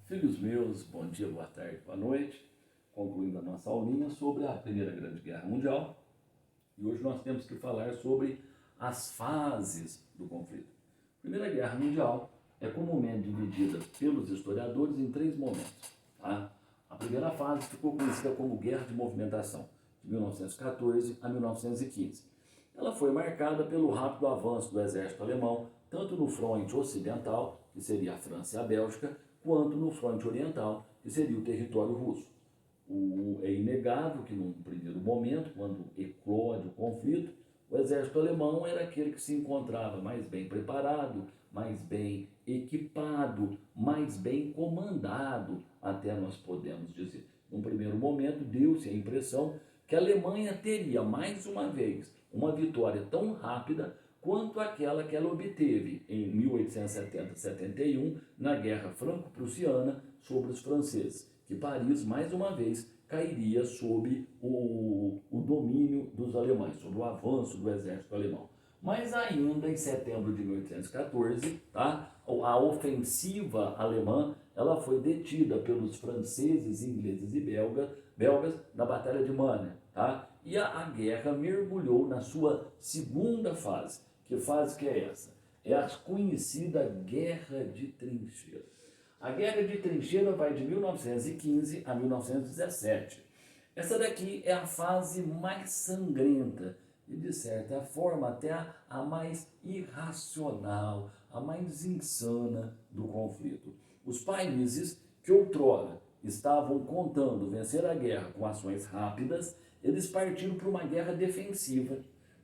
Filhos meus, bom dia, boa tarde, boa noite. Concluindo a nossa aulinha sobre a Primeira Grande Guerra Mundial. E hoje nós temos que falar sobre as fases do conflito. A Primeira Guerra Mundial é comumente dividida pelos historiadores em três momentos. Tá? A primeira fase ficou conhecida como Guerra de Movimentação, de 1914 a 1915. Ela foi marcada pelo rápido avanço do exército alemão, tanto no fronte ocidental, que seria a França e a Bélgica, quanto no fronte oriental, que seria o território russo. É inegável que, num primeiro momento, quando eclode o conflito, o exército alemão era aquele que se encontrava mais bem preparado, mais bem equipado, mais bem comandado, até nós podemos dizer. Num primeiro momento, deu-se a impressão que a Alemanha teria, mais uma vez, uma vitória tão rápida quanto aquela que ela obteve em 1870-71 na Guerra Franco-Prussiana sobre os franceses, que Paris, mais uma vez, cairia sob o domínio dos alemães, sob o avanço do exército alemão. Mas ainda em setembro de 1814, tá, a ofensiva alemã ela foi detida pelos franceses, ingleses e belgas na Batalha de Manner. Tá? E a guerra mergulhou na sua segunda fase. Que fase que é essa? É a conhecida Guerra de Trincheira. A Guerra de Trincheira vai de 1915 a 1917. Essa daqui é a fase mais sangrenta e, de certa forma, até a mais irracional, a mais insana do conflito. Os países que outrora estavam contando vencer a guerra com ações rápidas, eles partiram para uma guerra defensiva.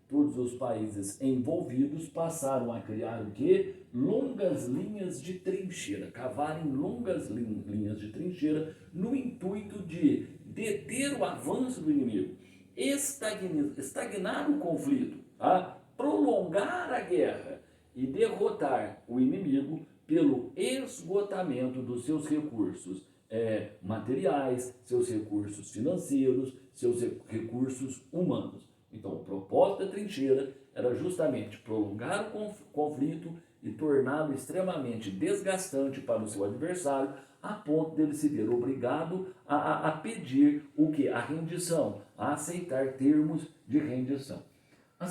Todos os países envolvidos passaram a criar o quê? Longas linhas de trincheira, cavarem longas linhas de trincheira no intuito de deter o avanço do inimigo, estagnar o conflito, tá? Prolongar a guerra e derrotar o inimigo pelo esgotamento dos seus recursos materiais, seus recursos financeiros, seus recursos humanos. Então, o propósito da trincheira era justamente prolongar o conflito e torná-lo extremamente desgastante para o seu adversário, a ponto dele se ver obrigado a pedir o que? A rendição, a aceitar termos de rendição. A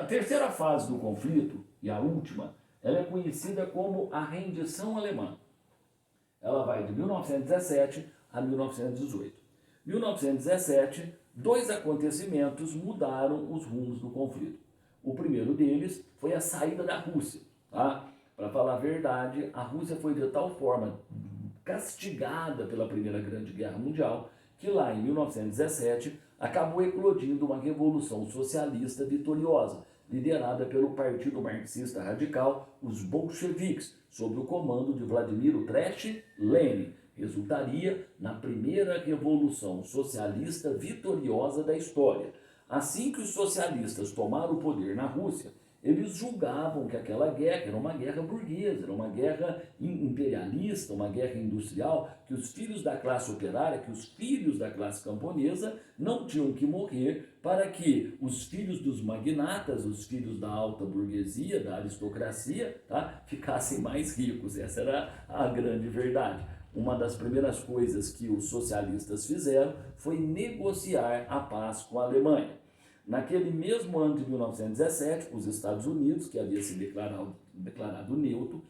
terceira fase do conflito, e a última, ela é conhecida como a rendição alemã. Ela vai de 1917 a 1918. 1917, dois acontecimentos mudaram os rumos do conflito. O primeiro deles foi a saída da Rússia. Tá? Para falar a verdade, a Rússia foi de tal forma castigada pela Primeira Grande Guerra Mundial que lá em 1917 acabou eclodindo uma revolução socialista vitoriosa, liderada pelo Partido Marxista Radical, os bolcheviques, sob o comando de Vladimir Ultrich Lenin. Resultaria na primeira revolução socialista vitoriosa da história. Assim que os socialistas tomaram o poder na Rússia, eles julgavam que aquela guerra era uma guerra burguesa, era uma guerra imperialista, uma guerra industrial, que os filhos da classe operária, que os filhos da classe camponesa não tinham que morrer para que os filhos dos magnatas, os filhos da alta burguesia, da aristocracia, tá, ficassem mais ricos. Essa era a grande verdade. Uma das primeiras coisas que os socialistas fizeram foi negociar a paz com a Alemanha. Naquele mesmo ano de 1917, os Estados Unidos, que havia se declarado neutro,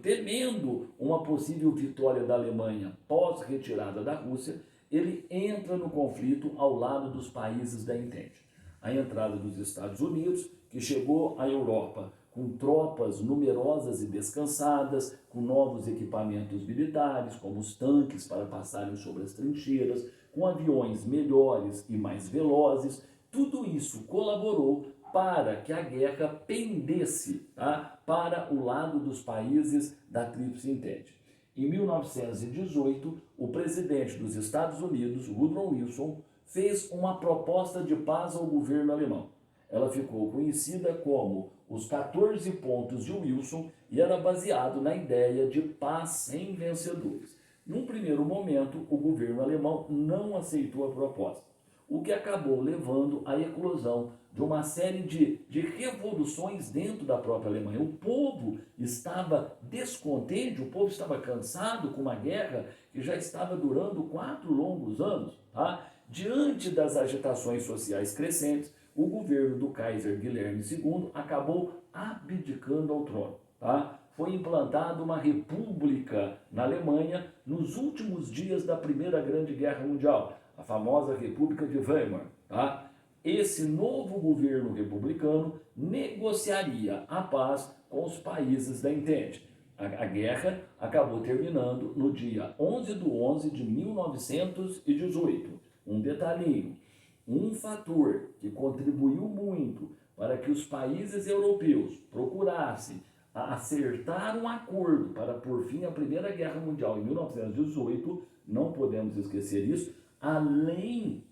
temendo uma possível vitória da Alemanha pós-retirada da Rússia, ele entra no conflito ao lado dos países da Entente. A entrada dos Estados Unidos, que chegou à Europa com tropas numerosas e descansadas, com novos equipamentos militares, como os tanques para passarem sobre as trincheiras, com aviões melhores e mais velozes, tudo isso colaborou para que a guerra pendesse, tá, para o lado dos países da Tríplice Entente. Em 1918, o presidente dos Estados Unidos, Woodrow Wilson, fez uma proposta de paz ao governo alemão. Ela ficou conhecida como os 14 pontos de Wilson e era baseado na ideia de paz sem vencedores. Num primeiro momento, o governo alemão não aceitou a proposta. o que acabou levando à eclosão de uma série de revoluções dentro da própria Alemanha. O povo estava descontente, o povo estava cansado com uma guerra que já estava durando 4 longos anos. Tá? Diante das agitações sociais crescentes, o governo do Kaiser Guilherme II acabou abdicando ao trono. Tá? Foi implantada uma república na Alemanha nos últimos dias da Primeira Grande Guerra Mundial, a famosa República de Weimar. Tá? Esse novo governo republicano negociaria a paz com os países da Entente. A guerra acabou terminando no dia 11 de 11 de 1918. Um detalhinho, um fator que contribuiu muito para que os países europeus procurassem acertar um acordo para pôr fim à Primeira Guerra Mundial em 1918, não podemos esquecer isso, além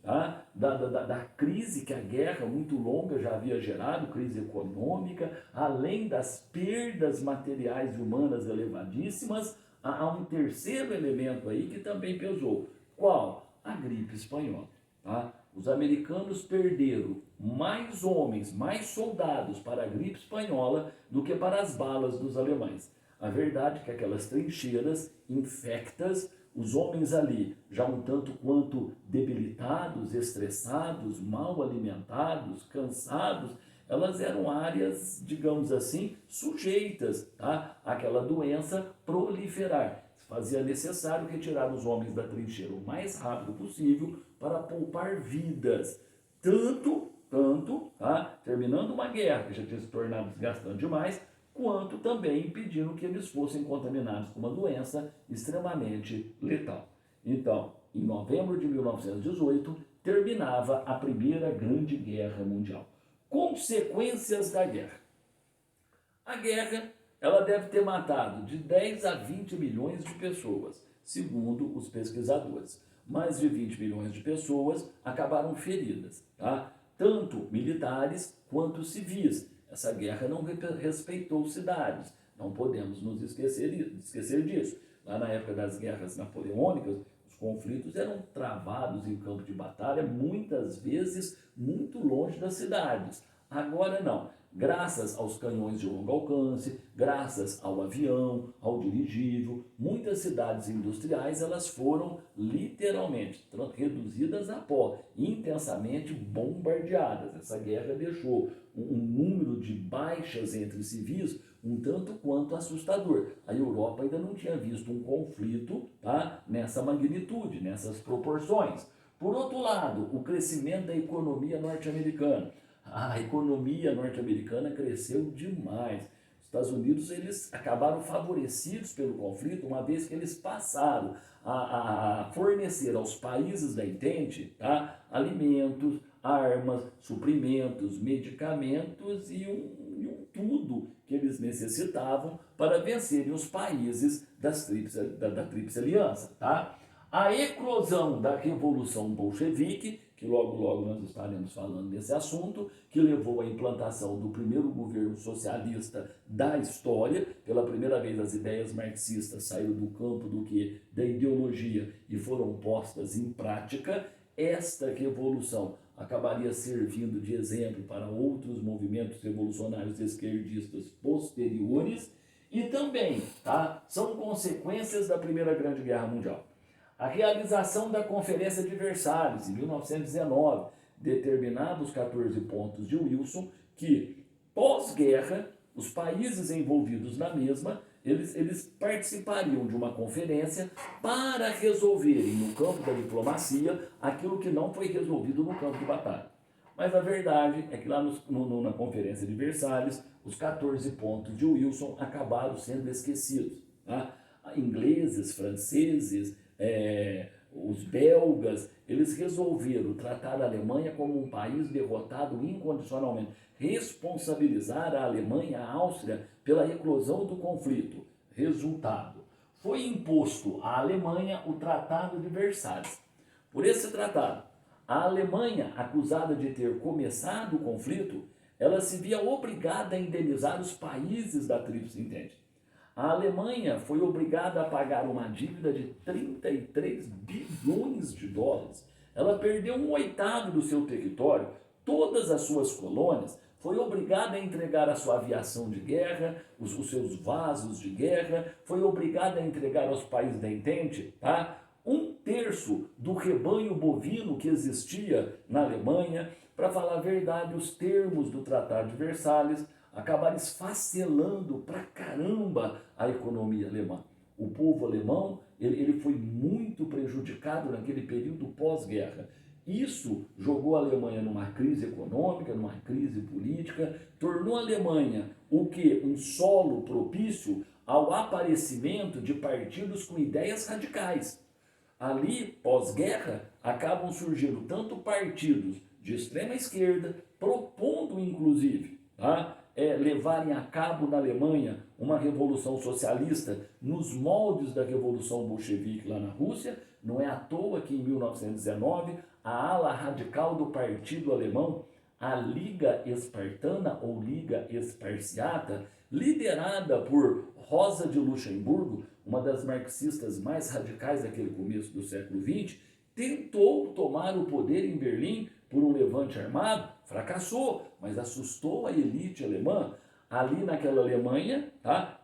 da crise que a guerra muito longa já havia gerado, crise econômica, além das perdas materiais e humanas elevadíssimas, há um terceiro elemento aí que também pesou. Qual? A gripe espanhola. Tá? Os americanos perderam mais homens, mais soldados para a gripe espanhola do que para as balas dos alemães. A verdade é que aquelas trincheiras infectas, os homens ali já um tanto quanto debilitados, estressados, mal alimentados, cansados, elas eram áreas, digamos assim, sujeitas, tá, àquela doença proliferar. Fazia necessário retirar os homens da trincheira o mais rápido possível para poupar vidas. Tanto, tá, terminando uma guerra que já tinha se tornado desgastante demais, quanto também impedindo que eles fossem contaminados com uma doença extremamente letal. Então, em novembro de 1918, terminava a Primeira Grande Guerra Mundial. Consequências da guerra. A guerra, ela deve ter matado de 10 a 20 milhões de pessoas, segundo os pesquisadores. Mais de 20 milhões de pessoas acabaram feridas, tá? Tanto militares quanto civis. Essa guerra não respeitou cidades, não podemos nos esquecer disso. Lá na época das guerras napoleônicas, os conflitos eram travados em campo de batalha, muitas vezes muito longe das cidades. Agora não. Graças aos canhões de longo alcance, graças ao avião, ao dirigível, muitas cidades industriais elas foram literalmente reduzidas a pó, intensamente bombardeadas. Essa guerra deixou um número de baixas entre civis um tanto quanto assustador. A Europa ainda não tinha visto um conflito, tá, nessa magnitude, nessas proporções. Por outro lado, o crescimento da economia norte-americana. A economia norte-americana cresceu demais. Os Estados Unidos eles acabaram favorecidos pelo conflito, uma vez que eles passaram a fornecer aos países da Entente, tá, alimentos, armas, suprimentos, medicamentos e um tudo que eles necessitavam para vencerem os países da Tríplice Aliança. Tá? A eclosão da Revolução Bolchevique, que logo nós estaremos falando desse assunto, que levou à implantação do primeiro governo socialista da história. Pela primeira vez as ideias marxistas saíram do campo da ideologia e foram postas em prática. Esta revolução acabaria servindo de exemplo para outros movimentos revolucionários esquerdistas posteriores e também, tá, são consequências da Primeira Grande Guerra Mundial. A realização da Conferência de Versalhes, em 1919, determinava os 14 pontos de Wilson que, pós-guerra, os países envolvidos na mesma, eles participariam de uma conferência para resolverem no campo da diplomacia aquilo que não foi resolvido no campo de batalha. Mas a verdade é que lá na Conferência de Versalhes, os 14 pontos de Wilson acabaram sendo esquecidos. Tá? Ingleses, franceses, os belgas, eles resolveram tratar a Alemanha como um país derrotado incondicionalmente, responsabilizar a Alemanha, a Áustria, pela eclosão do conflito. Resultado, foi imposto à Alemanha o Tratado de Versalhes. Por esse tratado, a Alemanha, acusada de ter começado o conflito, ela se via obrigada a indenizar os países da Tríplice Entente. A Alemanha foi obrigada a pagar uma dívida de 33 bilhões de dólares. ela perdeu 1/8 do seu território, todas as suas colônias, foi obrigada a entregar a sua aviação de guerra, os seus vasos de guerra, foi obrigada a entregar aos países da Entente, tá? 1/3 do rebanho bovino que existia na Alemanha. Para falar a verdade, os termos do Tratado de Versalhes acabaram esfacelando pra caramba a economia alemã. O povo alemão ele foi muito prejudicado naquele período pós-guerra. Isso jogou a Alemanha numa crise econômica, numa crise política, tornou a Alemanha o que? Um solo propício ao aparecimento de partidos com ideias radicais. Ali, pós-guerra, acabam surgindo tanto partidos de extrema esquerda, propondo inclusive levarem a cabo na Alemanha uma revolução socialista nos moldes da revolução bolchevique lá na Rússia. Não é à toa que em 1919 a ala radical do partido alemão, a Liga Espartana ou Liga Esparciata, liderada por Rosa de Luxemburgo, uma das marxistas mais radicais daquele começo do século XX, tentou tomar o poder em Berlim por um levante armado, fracassou, mas assustou a elite alemã. Ali naquela Alemanha,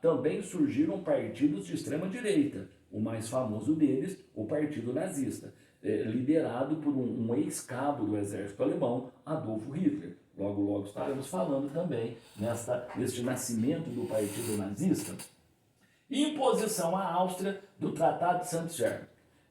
também surgiram partidos de extrema direita. O mais famoso deles, o Partido Nazista, liderado por um ex-cabo do exército alemão, Adolf Hitler. Logo, logo estaremos falando também neste nascimento do Partido Nazista. Imposição à Áustria do Tratado de Saint-Germain,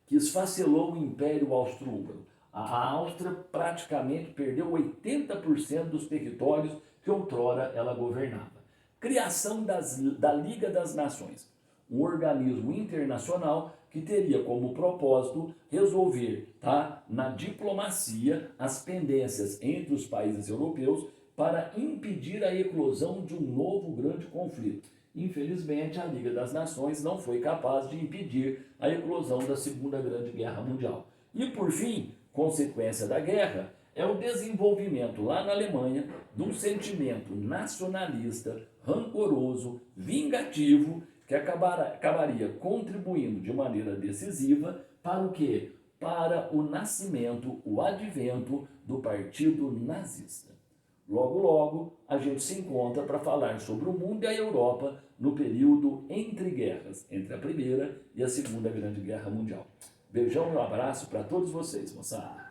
que esfacelou o Império Austro-Húngaro. A Áustria praticamente perdeu 80% dos territórios que outrora ela governava. Criação da Liga das Nações, um organismo internacional que teria como propósito resolver na diplomacia as pendências entre os países europeus para impedir a eclosão de um novo grande conflito. Infelizmente, a Liga das Nações não foi capaz de impedir a eclosão da Segunda Grande Guerra Mundial. E, por fim, consequência da guerra, é o desenvolvimento lá na Alemanha de um sentimento nacionalista, rancoroso, vingativo, que acabaria contribuindo de maneira decisiva para o quê? Para o nascimento, o advento do Partido Nazista. Logo, logo, a gente se encontra para falar sobre o mundo e a Europa no período entre guerras, entre a Primeira e a Segunda Grande Guerra Mundial. Beijão e um abraço para todos vocês, moçada.